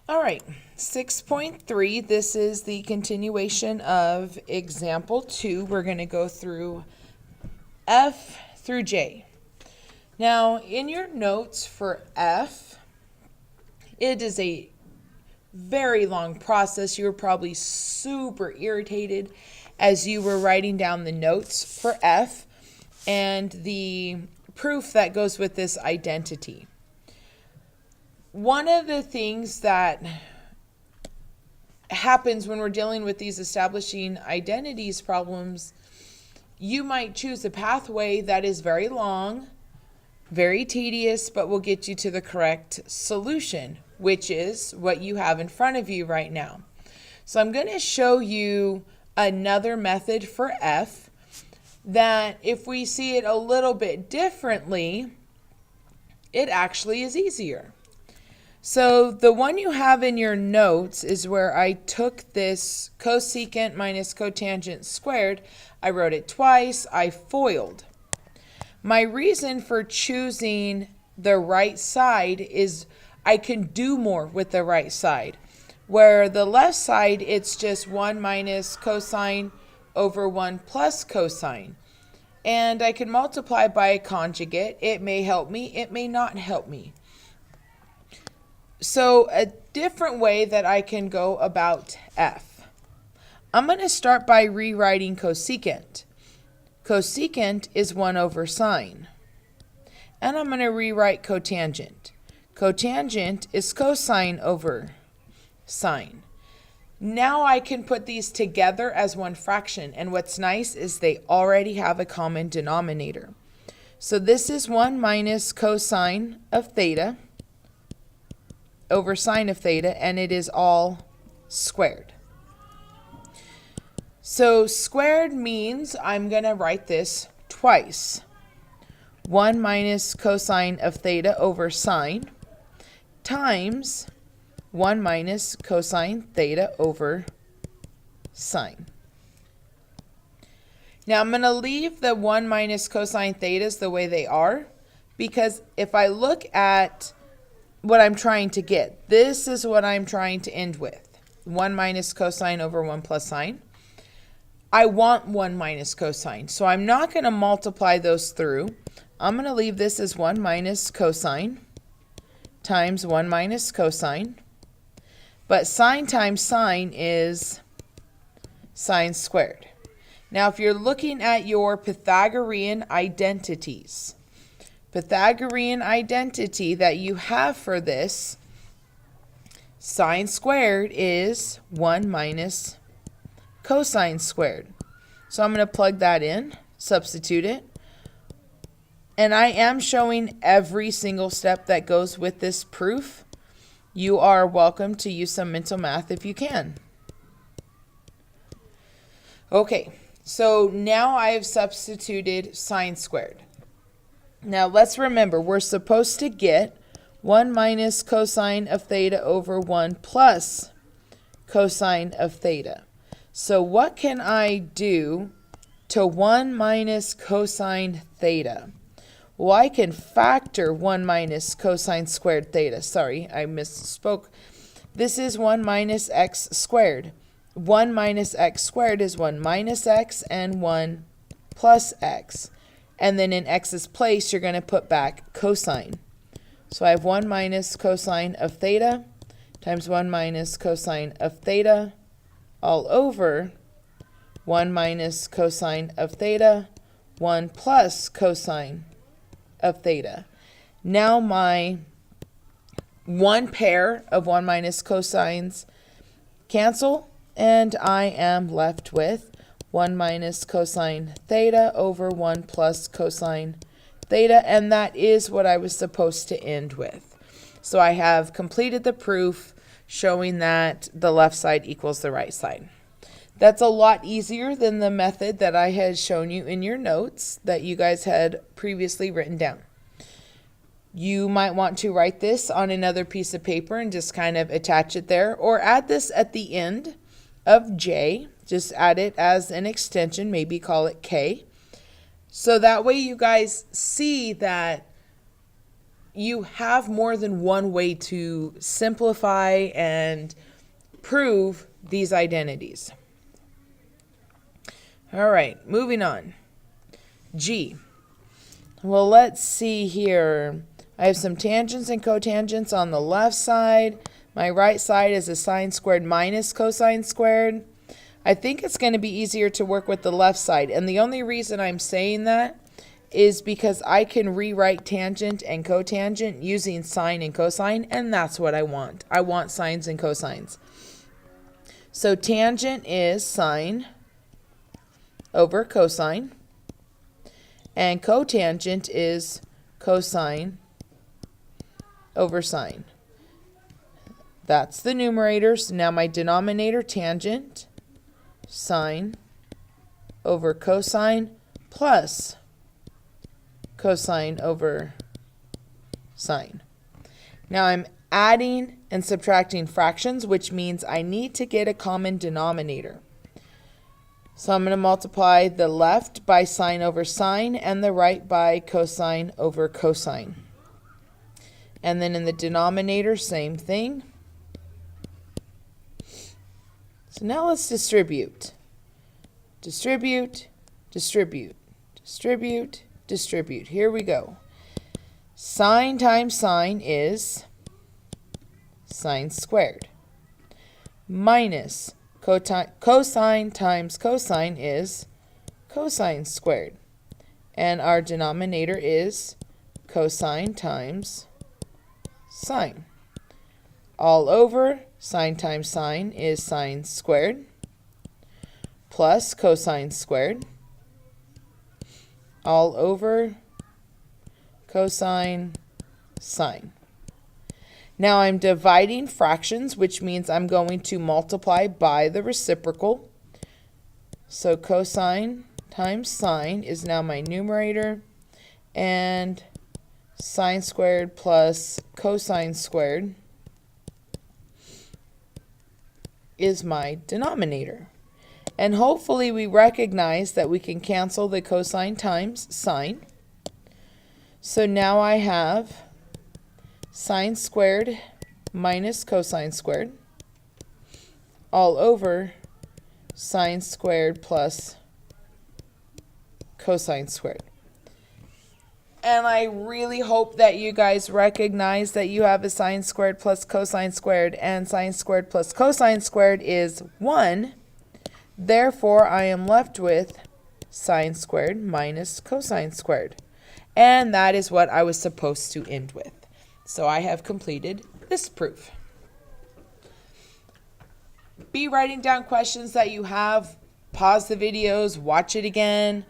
All right, 6.3, this is the continuation of example 2. We're going to go through F through J. Now, in your notes for F, it is a very long process. You were probably super irritated as you were writing down the notes for F and the proof that goes with this identity. One of the things that happens when we're dealing with these establishing identities problems, you might choose a pathway that is very long, very tedious, but will get you to the correct solution, which is what you have in front of you right now. So I'm going to show you another method for F that if we see it a little bit differently, it actually is easier. So the one you have in your notes is where I took this cosecant minus cotangent squared. I wrote it twice. I FOILed. My reason for choosing the right side is I can do more with the right side. Where the left side, it's just 1 minus cosine over 1 plus cosine. And I can multiply by a conjugate. It may help me. It may not help me. So a different way that I can go about F. I'm going to start by rewriting cosecant. Cosecant is 1 over sine. And I'm going to rewrite cotangent. Cotangent is cosine over sine. Now I can put these together as one fraction. And what's nice is they already have a common denominator. So this is 1 minus cosine of theta over sine of theta, and it is all squared. So squared means I'm going to write this twice. 1 minus cosine of theta over sine times 1 minus cosine theta over sine. Now I'm going to leave the 1 minus cosine thetas the way they are, because if I look at what I'm trying to get, this is what I'm trying to end with. 1 minus cosine over 1 plus sine. I want 1 minus cosine, so I'm not going to multiply those through. I'm going to leave this as 1 minus cosine times 1 minus cosine. But sine times sine is sine squared. Now, if you're looking at your Pythagorean identities, Pythagorean identity that you have for this, sine squared is 1 minus cosine squared. So I'm going to plug that in, substitute it. And I am showing every single step that goes with this proof. You are welcome to use some mental math if you can. Okay, so now I have substituted sine squared. Now let's remember, we're supposed to get 1 minus cosine of theta over 1 plus cosine of theta. So what can I do to 1 minus cosine theta? Well, I can factor 1 minus cosine squared theta. Sorry, I misspoke. This is 1 minus x squared. 1 minus x squared is 1 minus x and 1 plus x. And then in x's place, you're going to put back cosine. So I have 1 minus cosine of theta times 1 minus cosine of theta all over 1 minus cosine of theta, 1 plus cosine of theta. Now my one pair of 1 minus cosines cancel, and I am left with 1 minus cosine theta over 1 plus cosine theta, and that is what I was supposed to end with. So I have completed the proof showing that the left side equals the right side. That's a lot easier than the method that I had shown you in your notes that you guys had previously written down. You might want to write this on another piece of paper and just kind of attach it there, or add this at the end of J. Just add it as an extension, maybe call it K. So that way you guys see that you have more than one way to simplify and prove these identities. All right, moving on. G. Well, let's see here. I have some tangents and cotangents on the left side. My right side is a sine squared minus cosine squared. I think it's going to be easier to work with the left side. And the only reason I'm saying that is because I can rewrite tangent and cotangent using sine and cosine, and that's what I want. I want sines and cosines. So tangent is sine over cosine, and cotangent is cosine over sine. That's the numerator. So now my denominator, tangent, sine over cosine plus cosine over sine. Now I'm adding and subtracting fractions, which means I need to get a common denominator. So I'm going to multiply the left by sine over sine and the right by cosine over cosine. And then in the denominator, same thing. So now let's distribute. Distribute, distribute, distribute, distribute. Here we go. Sine times sine is sine squared. Minus cosine times cosine is cosine squared. And our denominator is cosine times sine. All over, sine times sine is sine squared plus cosine squared. All over cosine sine. Now I'm dividing fractions, which means I'm going to multiply by the reciprocal. So cosine times sine is now my numerator, and sine squared plus cosine squared is my denominator. And hopefully we recognize that we can cancel the cosine times sine. So now I have sine squared minus cosine squared all over sine squared plus cosine squared. And I really hope that you guys recognize that you have a sine squared plus cosine squared, and sine squared plus cosine squared is 1. Therefore, I am left with sine squared minus cosine squared. And that is what I was supposed to end with. So I have completed this proof. Be writing down questions that you have. Pause the videos, watch it again,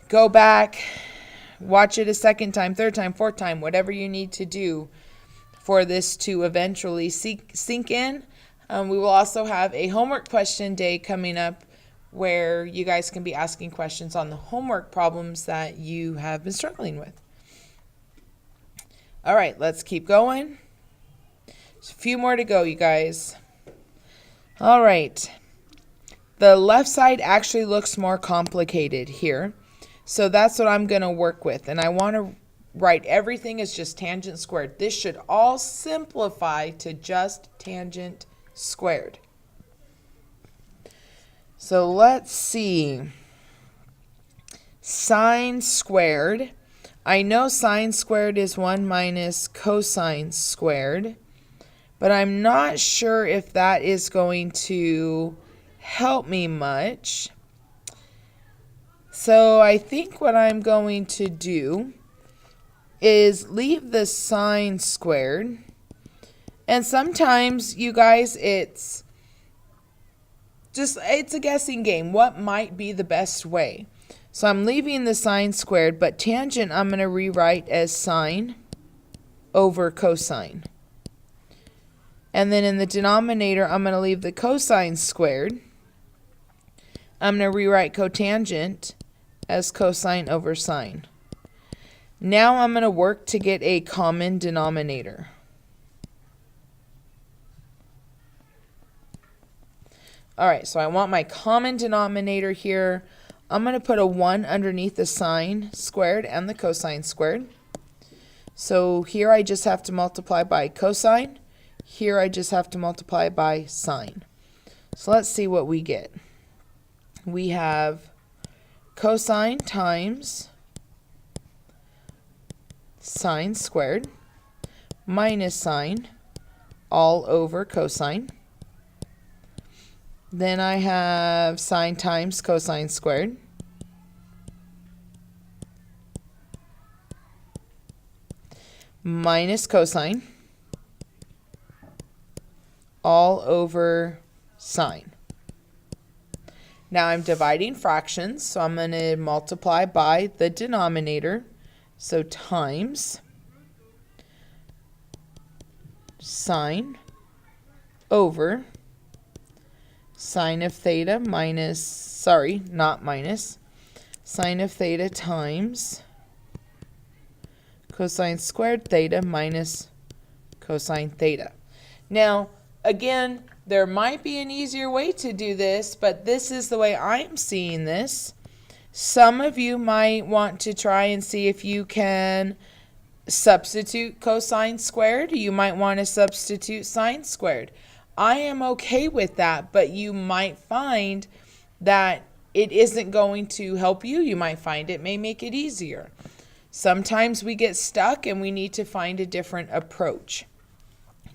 go back, watch it a second time, third time, fourth time, whatever you need to do for this to eventually sink in. We will also have a homework question day coming up where you guys can be asking questions on the homework problems that you have been struggling with. All right, let's keep going. There's a few more to go, you guys. All right. The left side actually looks more complicated here. So that's what I'm going to work with. And I want to write everything as just tangent squared. This should all simplify to just tangent squared. So let's see. Sine squared. I know sine squared is 1 minus cosine squared, but I'm not sure if that is going to help me much. So I think what I'm going to do is leave the sine squared. And sometimes, you guys, it's a guessing game. What might be the best way? So I'm leaving the sine squared, but tangent I'm going to rewrite as sine over cosine. And then in the denominator, I'm going to leave the cosine squared. I'm going to rewrite cotangent as cosine over sine. Now I'm going to work to get a common denominator. All right, so I want my common denominator here. I'm going to put a 1 underneath the sine squared and the cosine squared. So here I just have to multiply by cosine. Here I just have to multiply by sine. So let's see what we get. We have cosine times sine squared minus sine all over cosine. Then I have sine times cosine squared minus cosine all over sine. Now I'm dividing fractions, so I'm going to multiply by the denominator. So times sine over sine of theta minus, sorry, not minus, sine of theta times cosine squared theta minus cosine theta. Now, again, there might be an easier way to do this, but this is the way I'm seeing this. Some of you might want to try and see if you can substitute cosine squared. You might want to substitute sine squared. I am okay with that, but you might find that it isn't going to help you. You might find it may make it easier. Sometimes we get stuck and we need to find a different approach.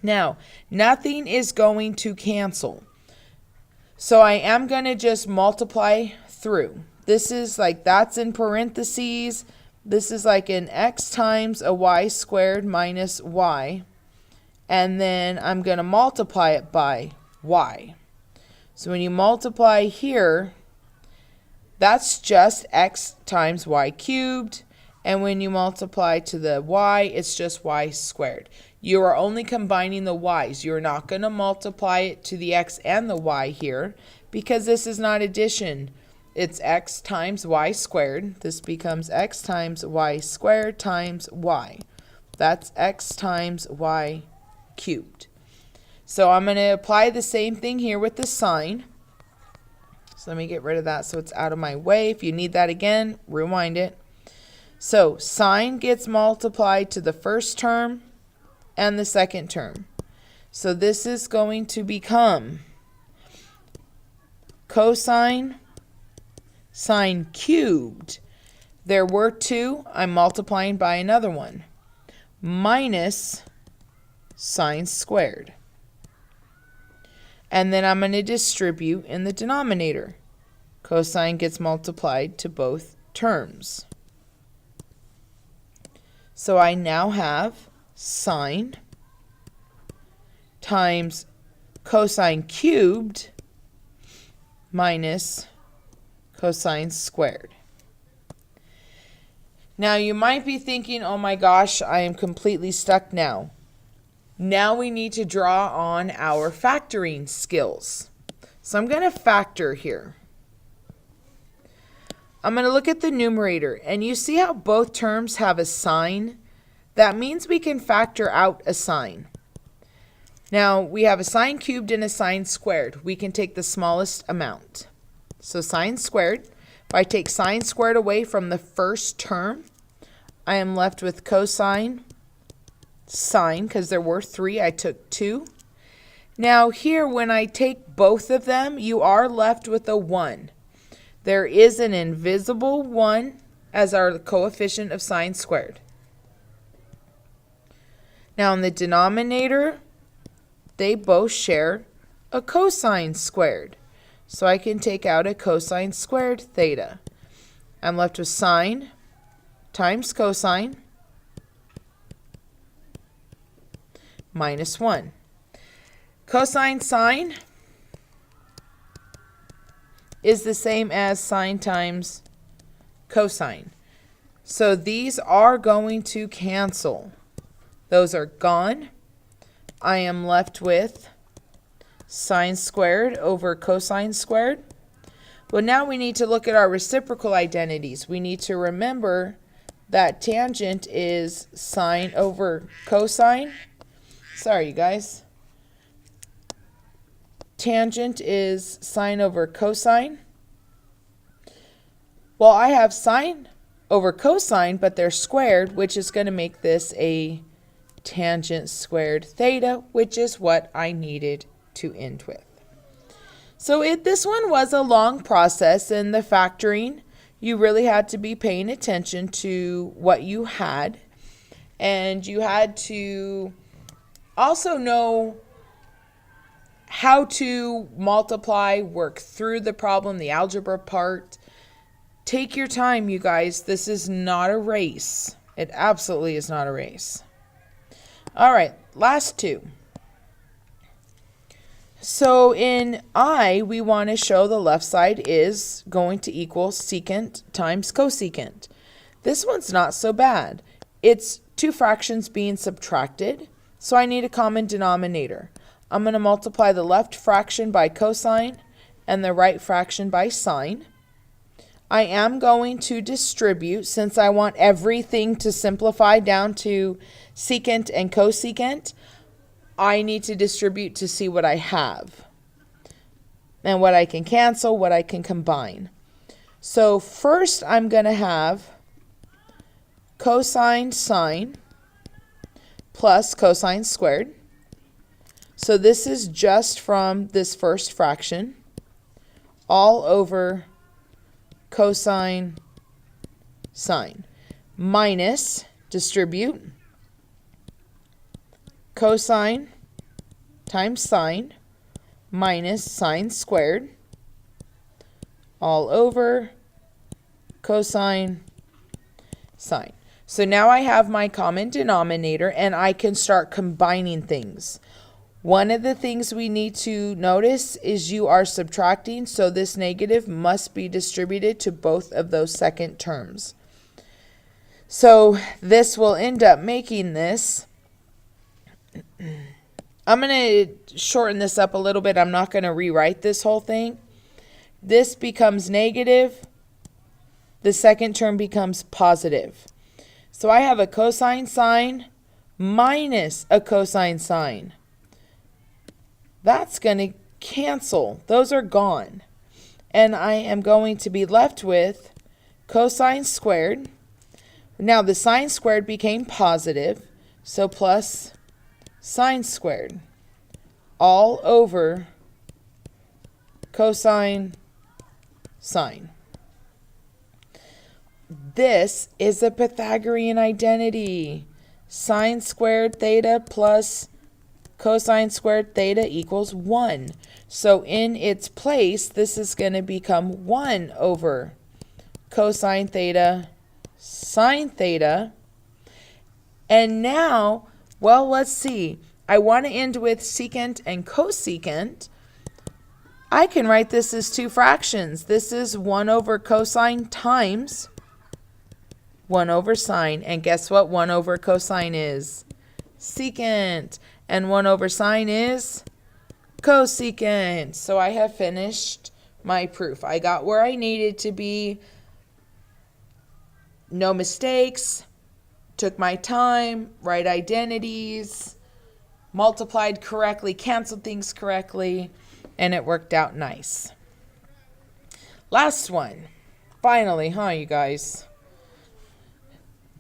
Now, nothing is going to cancel. So I am going to just multiply through. This is like, that's in parentheses. This is like an x times a y squared minus y. And then I'm going to multiply it by y. So when you multiply here, that's just x times y cubed. And when you multiply to the y, it's just y squared. You are only combining the y's. You're not going to multiply it to the x and the y here because this is not addition. It's x times y squared. This becomes x times y squared times y. That's x times y cubed. So I'm going to apply the same thing here with the sine. So let me get rid of that so it's out of my way. If you need that again, rewind it. So sine gets multiplied to the first term and the second term. So this is going to become cosine sine cubed. There were two. I'm multiplying by another one. Minus sine squared. And then I'm going to distribute in the denominator. Cosine gets multiplied to both terms. So I now have sine times cosine cubed minus cosine squared. Now you might be thinking, oh my gosh, I am completely stuck now. Now we need to draw on our factoring skills. So I'm going to factor here. I'm going to look at the numerator, and you see how both terms have a sign? That means we can factor out a sign. Now, we have a sine cubed and a sine squared. We can take the smallest amount. So sine squared, if I take sine squared away from the first term, I am left with cosine sine, because there were three, I took two. Now here, when I take both of them, you are left with a 1. There is an invisible 1 as our coefficient of sine squared. Now in the denominator, they both share a cosine squared. So I can take out a cosine squared theta. I'm left with sine times cosine minus 1. Cosine sine is the same as sine times cosine. So these are going to cancel. Those are gone. I am left with sine squared over cosine squared. Well, now we need to look at our reciprocal identities. We need to remember that tangent is sine over cosine. Sorry, you guys. Tangent is sine over cosine. Well, I have sine over cosine, but they're squared, which is going to make this a tangent squared theta, which is what I needed to end with. So this one was a long process, and the factoring, you really had to be paying attention to what you had, and you had to also know how to multiply, work through the problem, the algebra part. Take your time, you guys. This is not a race. It absolutely is not a race. All right, last two. So in I, we want to show the left side is going to equal secant times cosecant. This one's not so bad. It's two fractions being subtracted, so I need a common denominator. I'm going to multiply the left fraction by cosine and the right fraction by sine. I am going to distribute, since I want everything to simplify down to secant and cosecant. I need to distribute to see what I have and what I can cancel, what I can combine. So first I'm going to have cosine sine plus cosine squared. So this is just from this first fraction, all over cosine sine, minus, distribute, cosine times sine, minus sine squared, all over cosine sine. So now I have my common denominator, and I can start combining things. One of the things we need to notice is you are subtracting, so this negative must be distributed to both of those second terms. So this will end up making this. I'm going to shorten this up a little bit. I'm not going to rewrite this whole thing. This becomes negative. The second term becomes positive. So I have a cosine sine minus a cosine sine. That's going to cancel. Those are gone. And I am going to be left with cosine squared. Now the sine squared became positive, so plus sine squared, all over cosine sine. This is a Pythagorean identity. Sine squared theta plus cosine squared theta equals 1. So in its place, this is going to become 1 over cosine theta sine theta. And now, well, let's see. I want to end with secant and cosecant. I can write this as two fractions. This is 1 over cosine times 1 over sine. And guess what 1 over cosine is? Secant. And 1 over sine is cosecant. So I have finished my proof. I got where I needed to be. No mistakes. Took my time. Right identities. Multiplied correctly. Canceled things correctly. And it worked out nice. Last one. Finally, you guys?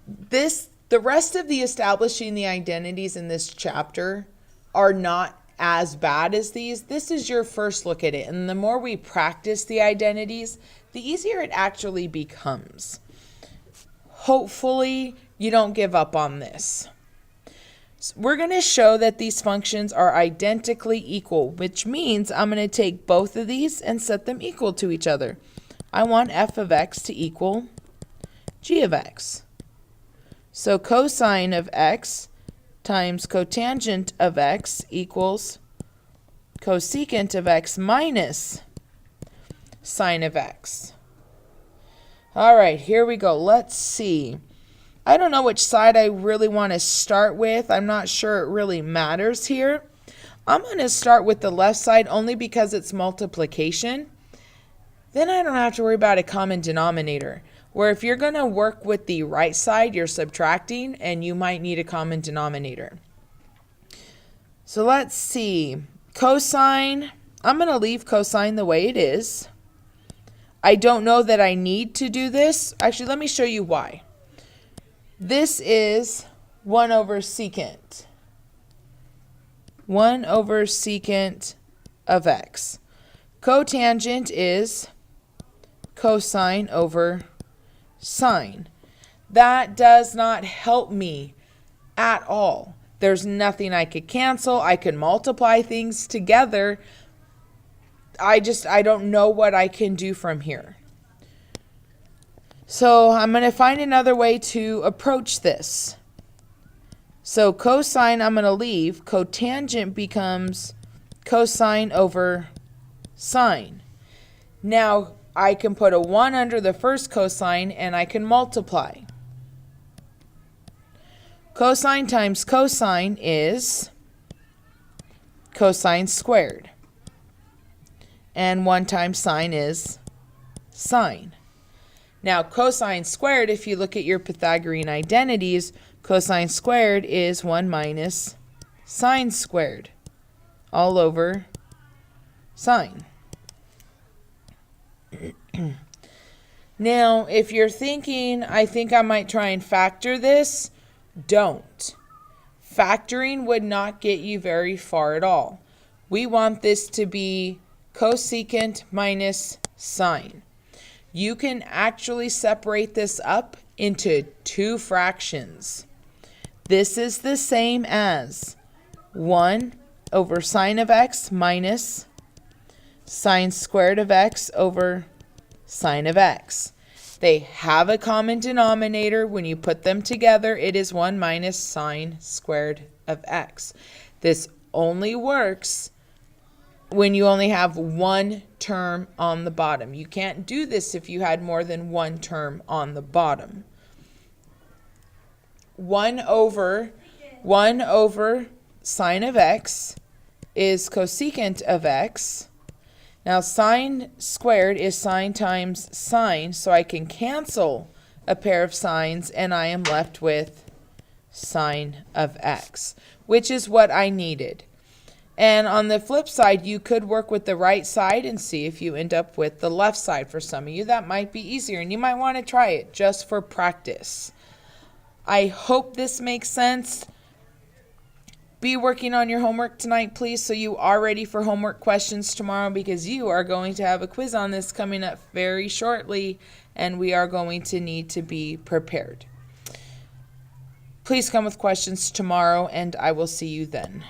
The rest of the establishing the identities in this chapter are not as bad as these. This is your first look at it. And the more we practice the identities, the easier it actually becomes. Hopefully, you don't give up on this. So we're going to show that these functions are identically equal, which means I'm going to take both of these and set them equal to each other. I want f of x to equal g of x. So cosine of x times cotangent of x equals cosecant of x minus sine of x. All right, here we go. Let's see. I don't know which side I really want to start with. I'm not sure it really matters here. I'm going to start with the left side only because it's multiplication. Then I don't have to worry about a common denominator. Where if you're going to work with the right side, you're subtracting, and you might need a common denominator. So let's see. Cosine, I'm going to leave cosine the way it is. I don't know that I need to do this. Actually, let me show you why. This is 1 over secant. 1 over secant of x. Cotangent is cosine over sine. That does not help me at all. There's nothing I could cancel. I could multiply things together. I don't know what I can do from here. So I'm going to find another way to approach this. So cosine I'm going to leave. Cotangent becomes cosine over sine. Now I can put a 1 under the first cosine and I can multiply. Cosine times cosine is cosine squared. And 1 times sine is sine. Now cosine squared, if you look at your Pythagorean identities, cosine squared is 1 minus sine squared all over sine. Now, if you're thinking, I think I might try and factor this, don't. Factoring would not get you very far at all. We want this to be cosecant minus sine. You can actually separate this up into 2 fractions. This is the same as 1 over sine of x minus sine squared of x over sine of x. They have a common denominator. When you put them together, it is 1 minus sine squared of x. This only works when you only have one term on the bottom. You can't do this if you had more than one term on the bottom. 1 over sine of x is cosecant of x. Now sine squared is sine times sine, so I can cancel a pair of sines and I am left with sine of x, which is what I needed. And on the flip side, you could work with the right side and see if you end up with the left side. For some of you, that might be easier, and you might want to try it just for practice. I hope this makes sense. Be working on your homework tonight, please, so you are ready for homework questions tomorrow, because you are going to have a quiz on this coming up very shortly, and we are going to need to be prepared. Please come with questions tomorrow, and I will see you then.